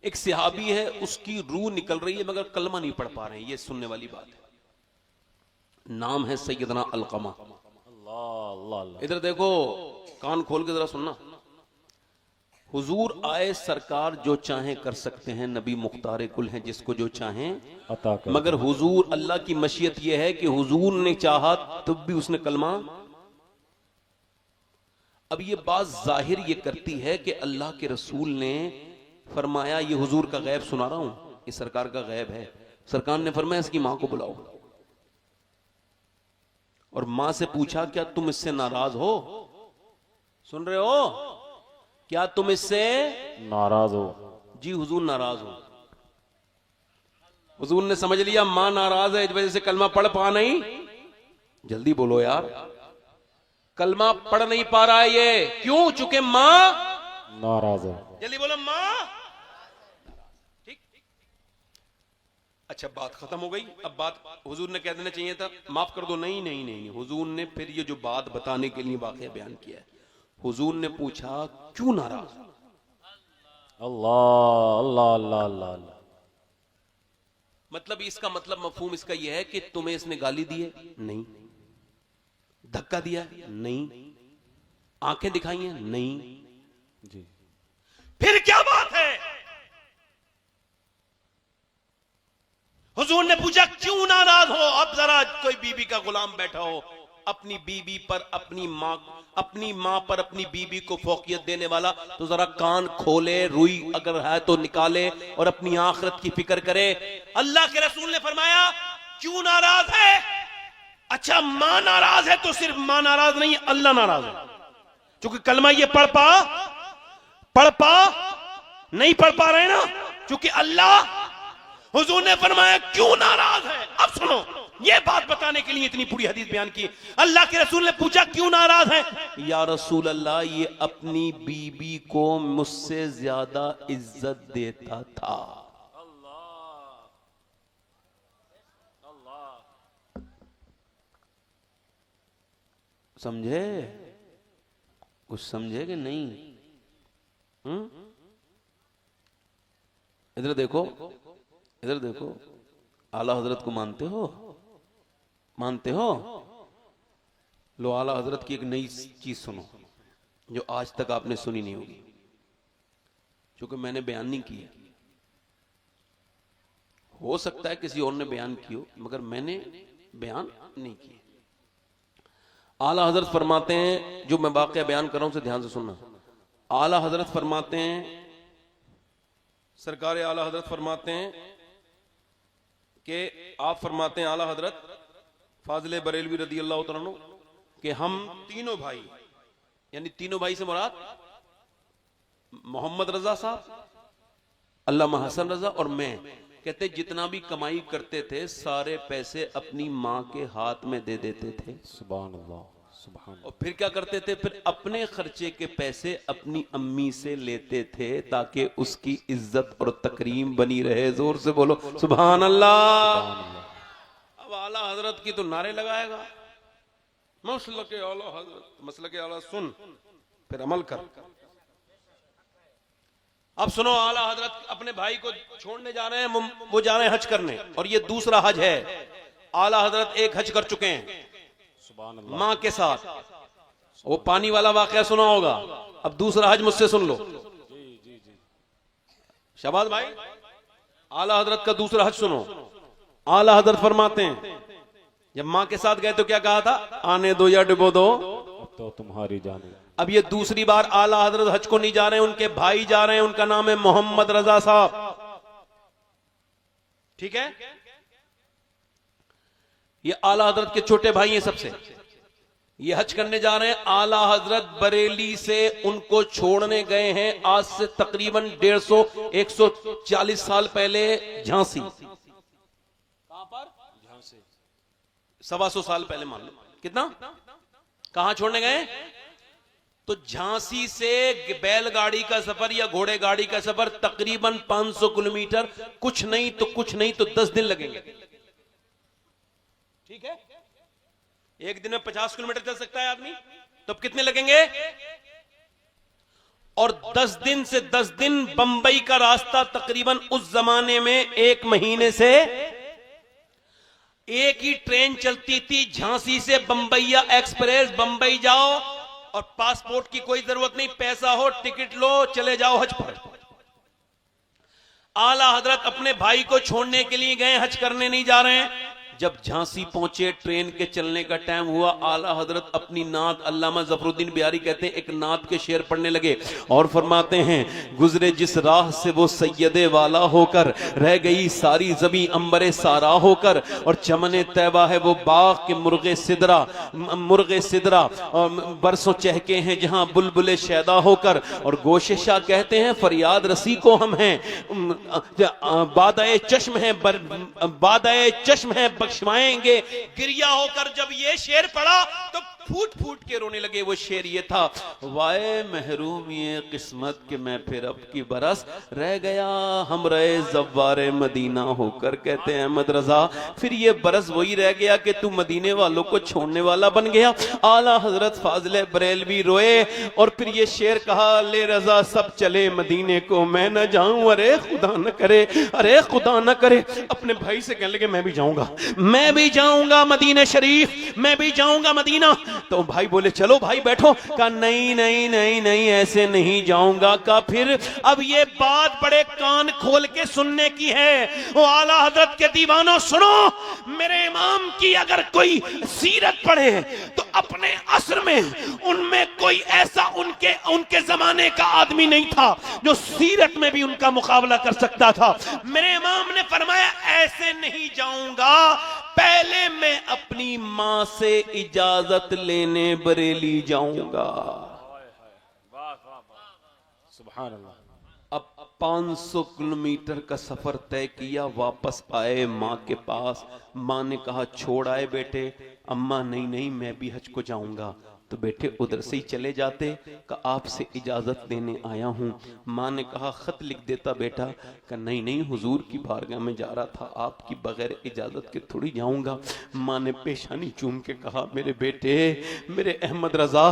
एक सहाबी है, उसकी रूह निकल रही है मगर कलमा नहीं पढ़ पा रहे हैं, ये सुनने वाली बात है। नाम है सैयदना अलकमा। अल्लाह अल्लाह अल्लाह। इधर देखो, कान खोल के जरा सुनना। हुजूर आए सरकार जो चाहें कर सकते हैं, नबी मुख्तार कुल हैं, जिसको जो चाहें अता कर मगर हुजूर, अल्लाह की मशीयत यह है कि हुजूर ने चाहा तब भी उसने कलमा। अब ये बात जाहिर ये करती है कि अल्लाह के रसूल ने फरमाया, ये हुजूर का गैब सुना रहा हूं, ये सरकार का गैब है। सरकार ने फरमाया इसकी मां को बुलाओ, और मां से पूछा क्या तुम इससे नाराज हो? सुन रहे हो? क्या तुम इससे नाराज हो? जी हुजूर नाराज हो। हुजूर ने समझ लिया मां नाराज है, इस वजह से कलमा पढ़ पा नहीं। जल्दी बोलो यार, कलमा पढ़ नहीं पा रहा है ये, क्यों? चूंकि मां नाराज है। जल्दी बोलो, मां। ठीक, अच्छा बात खत्म हो गई। अब बात हुजूर ने कह देना चाहिए था माफ कर दो। नहीं नहीं नहीं, हुजूर ने फिर ये जो बात बताने के लिए वाकया बयान किया है। हुजूर ने पूछा क्यों नाराज? अल्लाह अल्लाह अल्लाह अल्लाह अल्लाह। मतलब इसका मतलब मफहूम इसका यह है कि तुम्हें इसने गाली दी है? नहीं। धक्का दिया? नहीं। आंखें दिखाई हैं? नहीं। जी। फिर क्या बात है? हुजूर ने पूछा क्यों नाराज हो? अब जरा कोई बीबी का गुलाम बैठा हो, अपनी बीबी पर, अपनी मां पर अपनी बीबी को फौकियत देने वाला, तो जरा कान खोले, रुई अगर है तो निकाले और अपनी आखिरत की फिक्र करे। अल्लाह के रसूल ने फरमाया क्यों नाराज है? अच्छा मां नाराज है तो सिर्फ मां नाराज नहीं, अल्लाह नाराज है। क्योंकि कलमा ये पढ़ पा नहीं पढ़ पा रहे ना, क्योंकि अल्लाह। हुजूर ने फरमाया क्यों नाराज है? अब सुनो, ये बात बताने के लिए इतनी पूरी हदीस बयान की। अल्लाह के रसूल ने पूछा क्यों नाराज है? या रसूल अल्लाह, ये अपनी बीबी को मुझसे ज्यादा इज्जत देता था। समझे? कुछ समझे कि नहीं? इधर देखो, इधर देखो, आला हजरत को मानते हो? मानते हो? लो आला हजरत की एक नई चीज सुनो जो आज तक आपने सुनी नहीं होगी, क्योंकि मैंने बयान नहीं किया। हो सकता है किसी और ने बयान की हो, मगर मैंने बयान नहीं किया। आला हजरत फरमाते हैं, जो मैं वाकया बयान कर रहा हूं उसे ध्यान से सुनना। आला हजरत फरमाते हैं, सरकार आला हजरत फरमाते हैं कि आप फरमाते हैं आला हजरत फाजिल बरेलवी रदी अल्लाह तआला अन्हु कि हम तीनों भाई, यानी तीनों भाई से मुराद मोहम्मद रजा साहब, अल्लामा हसन रजा और मैं, कहते जितना भी कमाई करते थे सारे पैसे अपनी मां के हाथ में दे देते थे। सुभान अल्लाह सुभान अल्लाह। और फिर क्या करते थे? फिर अपने खर्चे के पैसे अपनी अम्मी से लेते थे ताकि उसकी इज्जत और तकरीम बनी रहे। जोर से बोलो सुभान अल्लाह। अब आला हजरत की तो नारे लगाएगा, मसलके आला हजरत, मसलके आला सुन फिर अमल कर। अब सुनो, आला हजरत अपने भाई को छोड़ने जा रहे हैं, वो जा रहे हैं हज करने, और ये दूसरा हज है। आला हजरत एक हज कर चुके हैं सुभान अल्लाह। मां के साथ, वो पानी वाला वाकया सुना होगा। अब दूसरा हज मुझसे सुन लो। शबाज भाई, आला हजरत का दूसरा हज सुनो। आला हजरत फरमाते हैं जब मां के साथ गए तो क्या कहा था? आने दो या डुबो दो, अब तो तुम्हारी जाने। अब ये दूसरी बार आला हजरत हज को नहीं जा रहे हैं, उनके भाई जा रहे हैं, उनका नाम है मोहम्मद रजा साहब। ठीक है, ये आला हजरत के छोटे भाई हैं सबसे। ये हज करने जा रहे हैं। आला हजरत बरेली से उनको छोड़ने गए हैं आज से तकरीबन 150-140 साल पहले झांसी। कहां पर? झांसी। 125 साल पहले, मान लो कितना। कहां छोड़ने गए? तो झांसी से बैलगाड़ी का सफर या घोड़े गाड़ी का सफर तकरीबन 500 किलोमीटर, कुछ नहीं तो 10 दिन लगेंगे। ठीक है, एक दिन में 50 किलोमीटर चल सकता है आदमी, तो कितने लगेंगे? और 10 दिन से 10 दिन बंबई का रास्ता तकरीबन उस जमाने में 1 महीने से एक ही ट्रेन चलती थी, झांसी से बंबईया एक्सप्रेस। बंबई जाओ और पासपोर्ट की कोई जरूरत नहीं, पैसा हो टिकट लो, चले जाओ हज पर। आला हजरत अपने भाई को छोड़ने के लिए गए, हज करने नहीं जा रहे हैं। जब झांसी पहुंचे, ट्रेन के चलने का टाइम हुआ, आला हजरत अपनी नात, अल्लामा ज़फरुद्दीन बिहारी कहते हैं, एक नात के शेर पढ़ने लगे और फरमाते हैं, गुजरे जिस राह से वो सैयदे वाला होकर, रह गई सारी ज़मीं अंबरे सारा होकर, और चमने तैबा है वो बाग के मुर्गे सिदरा और बरसों चहके हैं जहां बुलबुले शैदा होकर। और गोशे शाह कहते हैं, फरियाद रसी को हम हैं, बादाए चश्म है बख्शवाएंगे गिरिया होकर। जब ये शेर पढ़ा तो फूट फूट के रोने लगे। वो शेर ये था, वाए महरूम ये किस्मत के मैं फिर अब की बरस, रह गया हम रहे ज़व्वारे मदीना होकर। कहते हैं अहमद रजा, फिर ये बरस वही रह गया कि तू मदीने वालों को छोड़ने वाला बन गया। आला हजरत फाजिल बरेलवी रोए और फिर ये शेर कहा, ले रजा सब चले मदीने को, मैं न जाऊं, अरे खुदा न करे, अरे खुदा न करे। अपने भाई से कहने लगे, मैं भी जाऊंगा, मैं भी जाऊंगा मदीना शरीफ, मैं भी जाऊंगा मदीना। तो भाई बोले, चलो भाई बैठो। कहा नहीं नहीं नहीं नहीं, ऐसे नहीं जाऊंगा। कहा फिर अब ये बात बड़े कान खोल के सुनने की है। वो आला हजरत के दीवानों सुनो, मेरे इमाम की अगर कोई सीरत पढ़े तो अपने असर में उनमें कोई ऐसा उनके जमाने का आदमी नहीं था जो सीरत में भी उनका मुकाबला कर सकता था। मेरे इमाम ने फरमाया, ऐसे नहीं जाऊंगा, पहले मैं अपनी मां से इजाजत लेने बरेली जाऊंगा। सुभान अल्लाह। अब 500 किलोमीटर का सफर तय किया, वापस आए मां के पास। मां ने कहा, छोड़ आए बेटे? अम्मा नहीं नहीं, मैं भी हज को जाऊंगा। तो बेटे उधर से ही चले जाते, कि आपसे इजाजत लेने आया हूं। मां ने कहा, खत लिख देता बेटा। कि नहीं नहीं, हुजूर की बारगाह में जा रहा था, आपकी बगैर इजाजत के थोड़ी जाऊंगा। मां ने पेशानी चूम के कहा, मेरे बेटे, मेरे अहमद रजा,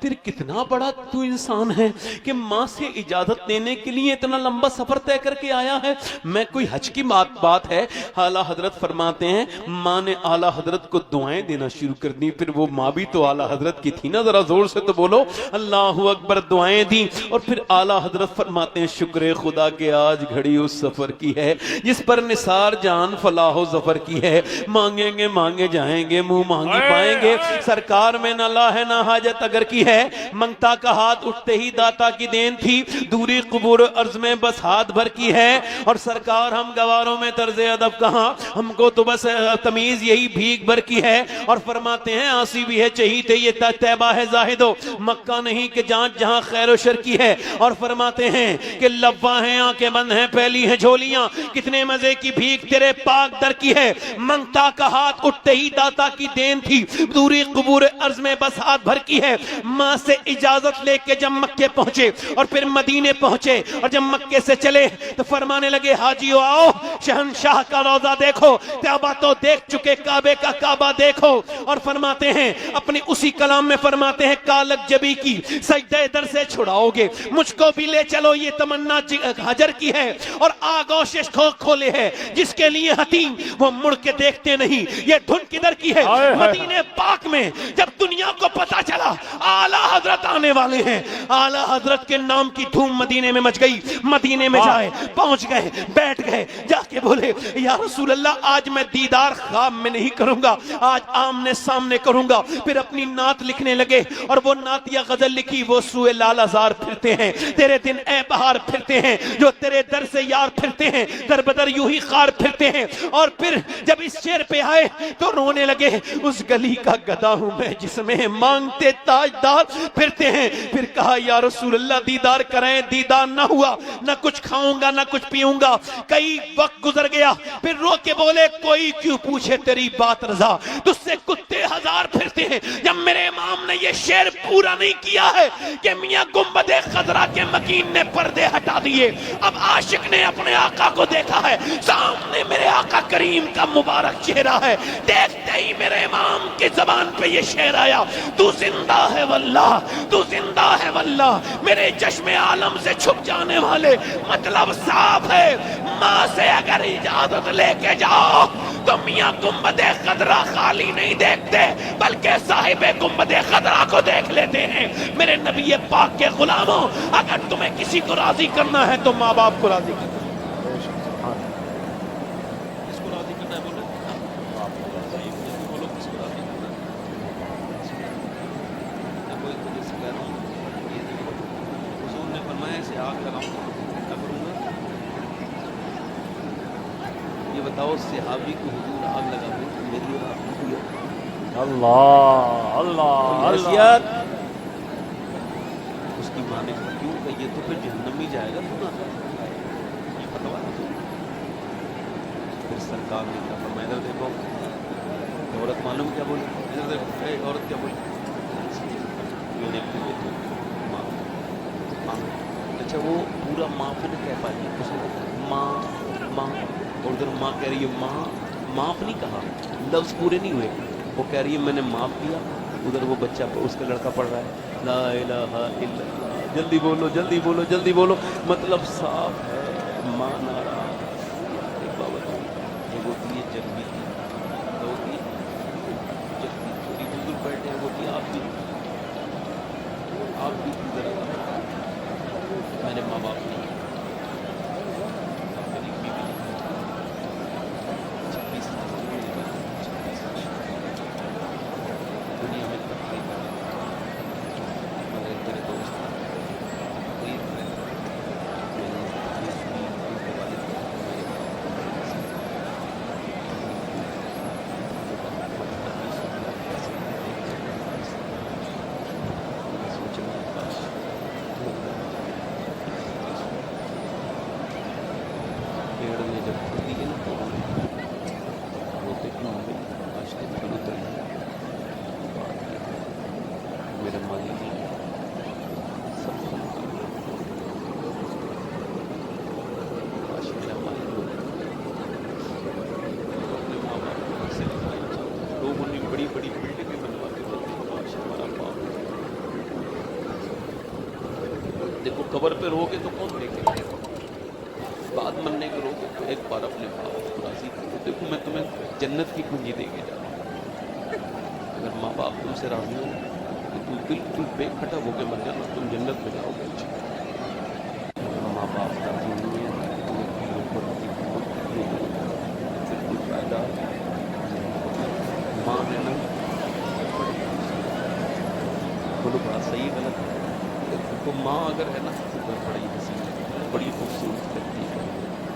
तेरे कितना बड़ा तू इंसान है कि मां से इजाजत लेने के लिए इतना लंबा सफर तय करके आया है। मैं कोई हज की बात है? आला हजरत फरमाते हैं, मां ने आला हजरत को दुआएं देना शुरू कर दी। फिर वो मां भी तो आला हजरत की थी ना, जरा जोर से तो बोलो अल्लाहू अकबर। दुआएं दी और फिर आला हजरत फरमाते हैं, शुक्र खुदा के आज घड़ी उस सफर की है जिस पर निसार जान फलाहो जफर की है। मांगेंगे मांगे जाएंगे, मुंह मांगी पाएंगे। सरकार में न ला है ना हाजत अगर की है, मंगता का हाथ उठते ही दाता की देन थी। दूरी कबूर अर्ज में बस हाथ भर की है। और सरकार हम गवारों में तर्ज अदब कहां, हमको तो बस तमीज यही भीख भर की है। और फरमाते हैं, आंसी भी है चाहिए थे, ये तैबा है जाहिदो, मक्का नहीं कि जांच जहां खैर शर की है। और फरमाते हैं कि लब्बा है, आंखें बंद हैं, फैली हैं झोलियां, कितने मजे की भीख तेरे पाक दर की है। मंगता का हाथ उठते ही दाता की देन थी, दूरी कबूर अर्ज में बस हाथ भर की है। मां से इजाजत लेके जब मक्के पहुंचे और फिर मदीने पहुंचे, और जब मक्के से चले तो फरमाने लगे, हाजियो आओ, शहनशाह का रोजा देखो, काबा तो देख चुके, काबे का काबा देखो। और फरमाते हैं, अपनी उसी कलाम में फरमाते हैं, कालक जबी की सजदे दर से छुड़ाओगे, मुझको भी ले चलो, ये तमन्ना हजर की है। और आगोश खोले है जिसके लिए हतीम वो मुड़ के देखते नहीं, ये धुन किधर की है? मदीने पाक में जब दुनिया को पता चला आला हजरत आने वाले हैं, आला हजरत के नाम की धूम मदीने में मच गई। मदीने में जाए, पहुंच गए, बैठ गए, जाके बोले, या रसूल अल्लाह, आज मैं दीदार ख्वाब में नहीं करूंगा, आज आमने सामने करूंगा। फिर अपनी नात लिखने लगे और वो नात या गजल लिखी, वो सुए लालाजार फिरते हैं, तेरे दिन ए बहार फिरते हैं, जो तेरे दर से यार फिरते हैं, दर बदर यूं ही खार फिरते हैं। और फिर जब इस शेर पे आए तो रोने लगे, उस गली का गधा हूं मैं जिसमें मांगते ताजदार फिरते हैं। फिर कहा, या रसूल अल्लाह, दीदार करें, दीदार ना हुआ, ना कुछ खाऊंगा ना कुछ पीऊंगा। कई वक्त गुजर गया, फिर रो के बोले, कोई क्यों पूछे तेरी बात रजा, तुझसे कुत्ते हजार फिरते हैं। जब मेरे इमाम ने ये शेर पूरा नहीं किया है कि मियां गुंबदे खजरा के मकीन ने पर्दे हटा दिए। अब आशिक ने अपने आका को देखा है, सामने मेरे आका करीम का मुबारक चेहरा है। देखते ही मेरे इमाम की जबान पे ये शेर आया, तू जिंदा है वल्लाह, तू जिंदा है वल्लाह। मेरे चश्मे आलम से छुप जाने वाले, मतलब साफ है, माँ से अगर इजाजत लेके जाओ तो मियां गुंबदे खदरा खाली नहीं देखते, बल्कि साहिबे गुंबदे खदरा को देख लेते हैं। मेरे नबी पाक के गुलामों, अगर तुम्हें किसी को राजी करना है तो माँ बाप को राजी करना है। किसको राजी करना है बोलो? बोलो किसको राजी करना है? कोई तुझे सिखा रहा हूँ, ये देखो हुजूर ने फरमाया इसे आग लगाऊंगा, क्या करूंगा? ये बताओ सहाबी को हुजूर आग लगाओ, मेरी और आपकी अल्लाह अल्लाह हैसियत। उसकी माँ ने कहा क्यों कही, तो फिर जहन्नम में जाएगा तू ना, ये फतवा है। फिर सरकार ने कहा फरमाया इधर देखो, औरत मालूम क्या बोली, इधर देखो, ए औरत क्या बोली, मैंने अपने बेटे माँ माँ। अच्छा वो पूरा माँ फिर कह पाई, उसने माँ माँ, और उधर माँ कह रही है माँ, माफ नहीं कहा, लफ्ज पूरे नहीं हुए। वो कह रही है मैंने माफ किया, उधर वो बच्चा उसका लड़का पढ़ रहा है ला इलाहा इल्लल्लाह, जल्दी बोलो जल्दी बोलो जल्दी बोलो, मतलब साफ है माँ नाराज। एक बात बताऊँ, एक होती है जल्दी की, होती है जल्दी, थोड़ी बुजुर्ग बैठे हैं, होती है आप भी जरा, मैंने माँ बाप नहीं, मेरी बीवी नहीं, 26 साल दुनिया में तकलीफ है, मगर तेरे दोस्त कोई मैंने ये सुनी उनके बारे में, पेड़ में जब फूटी है ना तो रोते क्यों होंगे, आज तक फल उतर मेरे मालिक ने सब फल उतर, आज मेरा मालिक हो अपने माँ बाप को घर से निकालना चाहता है। लोग उन्हें बड़ी बड़ी बिल्डिंगें बनवाते थे, आज हमारा बाप देखो कब्र पे रोगे तो कौन देखेगा, बाद मरने के रोगे तो एक बार अपने बाप को राजी करो, देखो मैं तुम्हें जन्नत की कुंजी देके जा रहा हूँ, अगर माँ बाप तुमसे राजी हो तो तुम बिल्कुल बेखटक होकर मर जाना, तुम जन्नत में जाओगे। माँ बाप राजी नहीं है तो बिल्कुल फायदा, माँ है ना, बोलो बड़ा सही गलत है, तो माँ अगर है ना तो घर बड़ी हसीन है, बड़ी खूबसूरत लगती है,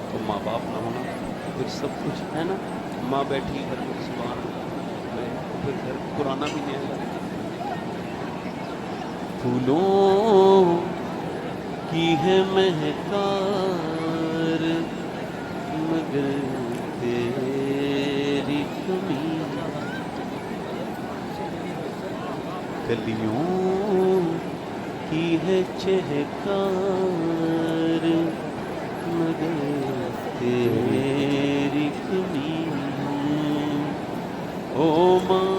तो माँ बाप ना होना फिर सब कुछ है ना, माँ बैठी घर में सुबह तो फिर घर पुराना भी नहीं आएगा। फूलों की है महकार मगर तेरी कमी, कलियों की है चहकार मगर तेरी कमी, ओ माँ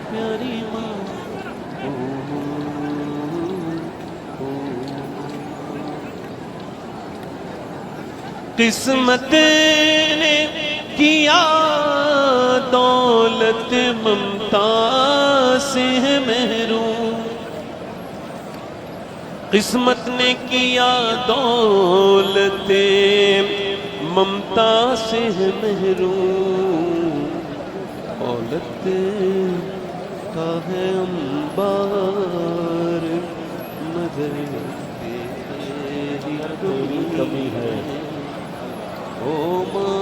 प्यारी माँ, किस्मत ने किया दौलत ममता से है महरूम, किस्मत ने किया दौलत ममता से है महरूम, औलत का है अंबार मगर तेरी कमी है, ओ माँ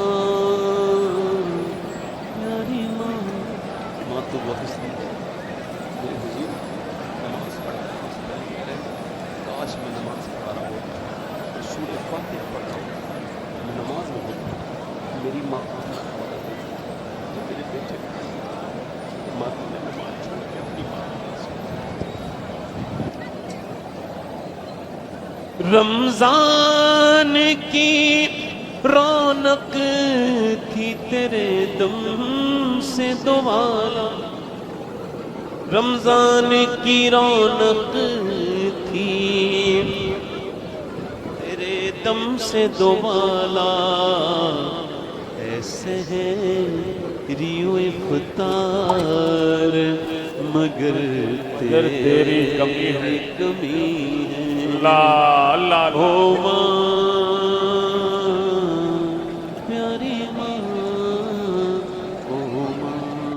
प्यारी माँ। माँ तो बहुत हंसती है, मेरे हुजूर नमाज पढ़ता है उससे पहले कह रहे काश मैं नमाज पढ़ा रहा होता और सूरह फातिहा पढ़ रहा होता, मैं नमाज में होता, मेरी माँ खाना खवा देती तो मेरे बेटे माँ तुमने नमाज रमजान की रौनक थी तेरे दम से दोबाला, रमजान की रौनक थी तेरे दम से दोबाला, ऐसे है रियो इफ्तार मगर तेरी कमी है। कमी है। अल्लाह अल्लाह हो माँ